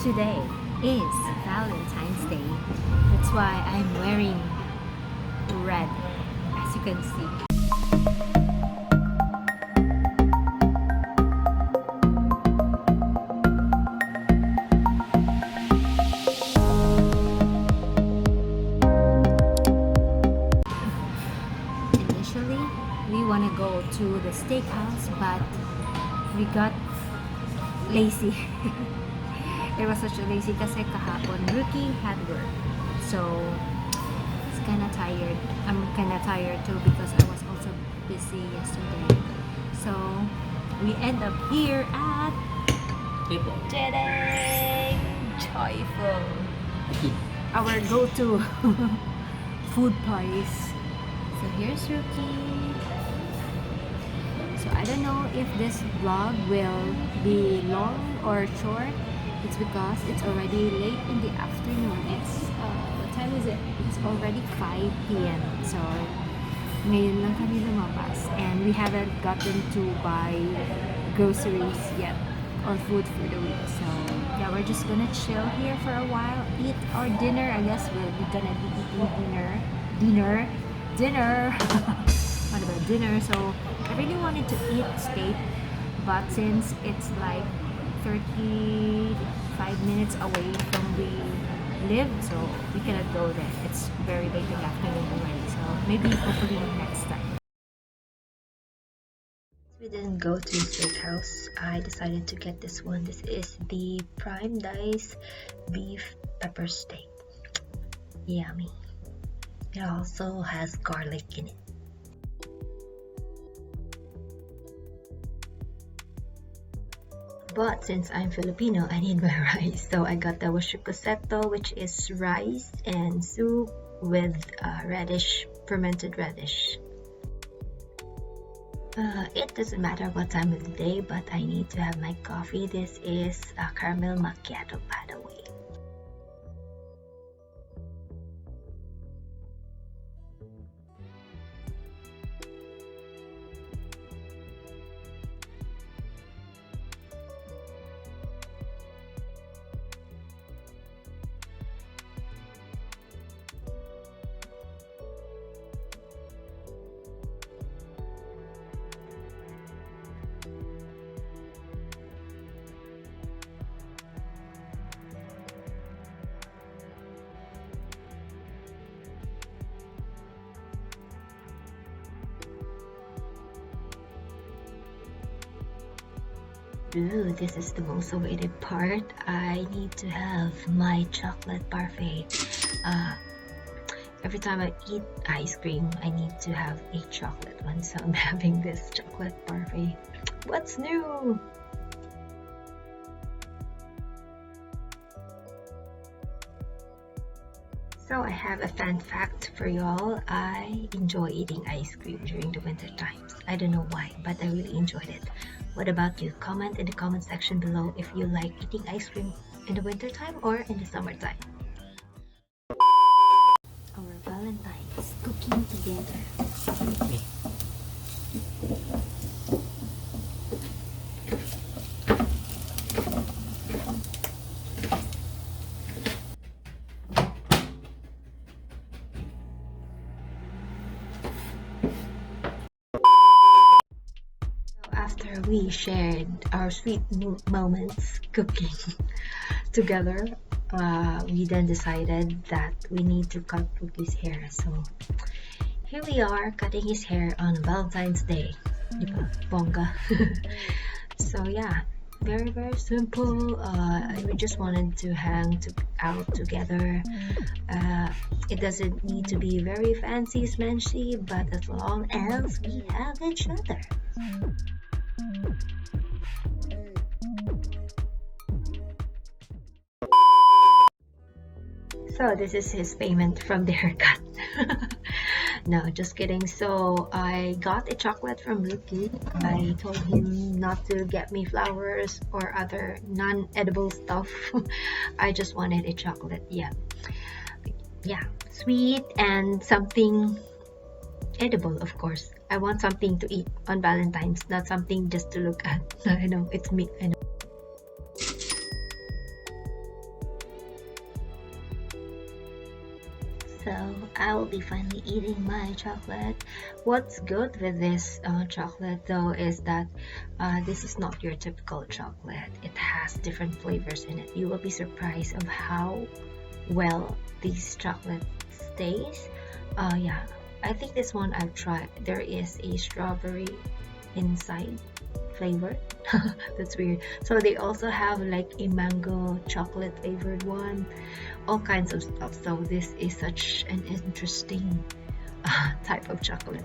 Today is Valentine's Day. That's why I'm wearing red, as you can see. Initially, we want to go to the steakhouse, but we got lazy. It was such a lazy kasi kahapon Rookie had work. So, it's kinda tired. I'm kinda tired too because I was also busy yesterday. So, we end up here at WHITEN Joyful. Our go-to food place. So, here's Rookie. So, I don't know if this vlog will be long or short. It's because it's already late in the afternoon. It's, what time is it? It's already 5 p.m. So, ngayon lang kami lumabas. And we haven't gotten to buy groceries yet or food for the week. So, yeah, we're just gonna chill here for a while. Eat our dinner. I guess we're gonna be eating dinner. What about dinner? So, I really wanted to eat steak. But since it's like 35 minutes away from we live, so we cannot go there. It's very late in the afternoon already, so maybe hopefully next time. We didn't go to the steakhouse. I decided to get this one. This is the prime dice beef pepper steak. Yummy. It also has garlic in it. But since I'm Filipino, I need my rice. So I got the washukoseto, which is rice and soup with radish, fermented radish. It doesn't matter what time of the day, but I need to have my coffee. This is a caramel macchiato, by the way. Ooh, this is the most awaited part. I need to have my chocolate parfait. Every time I eat ice cream, I need to have a chocolate one. So I'm having this chocolate parfait. What's new? So I have a fun fact for y'all. I enjoy eating ice cream during the winter times. I don't know why, but I really enjoyed it. What about you? Comment in the comment section below if you like eating ice cream in the winter time or in the summertime. Our Valentines cooking together. After we shared our sweet moments cooking together, we then decided that we need to cut Rookie's hair. So here we are cutting his hair on Valentine's Day. Diba? Bongga. So yeah, very simple. We just wanted to hang out together. It doesn't need to be very fancy smanchy, but as long as we have each other. So this is his payment from the haircut. No, just kidding. So I got a chocolate from Rookie. I told him not to get me flowers or other non-edible stuff. I just wanted a chocolate. Yeah, sweet and something edible, of course. I want something to eat on Valentine's, not something just to look at. I know, it's me. I know. I will be finally eating my chocolate. What's good with this chocolate though is that this is not your typical chocolate. It has different flavors in it. You will be surprised of how well this chocolate stays. Yeah, I think this one I've tried. There is a strawberry inside flavor. That's weird. So they also have like a mango chocolate flavored one, all kinds of stuff. So this is such an interesting type of chocolate.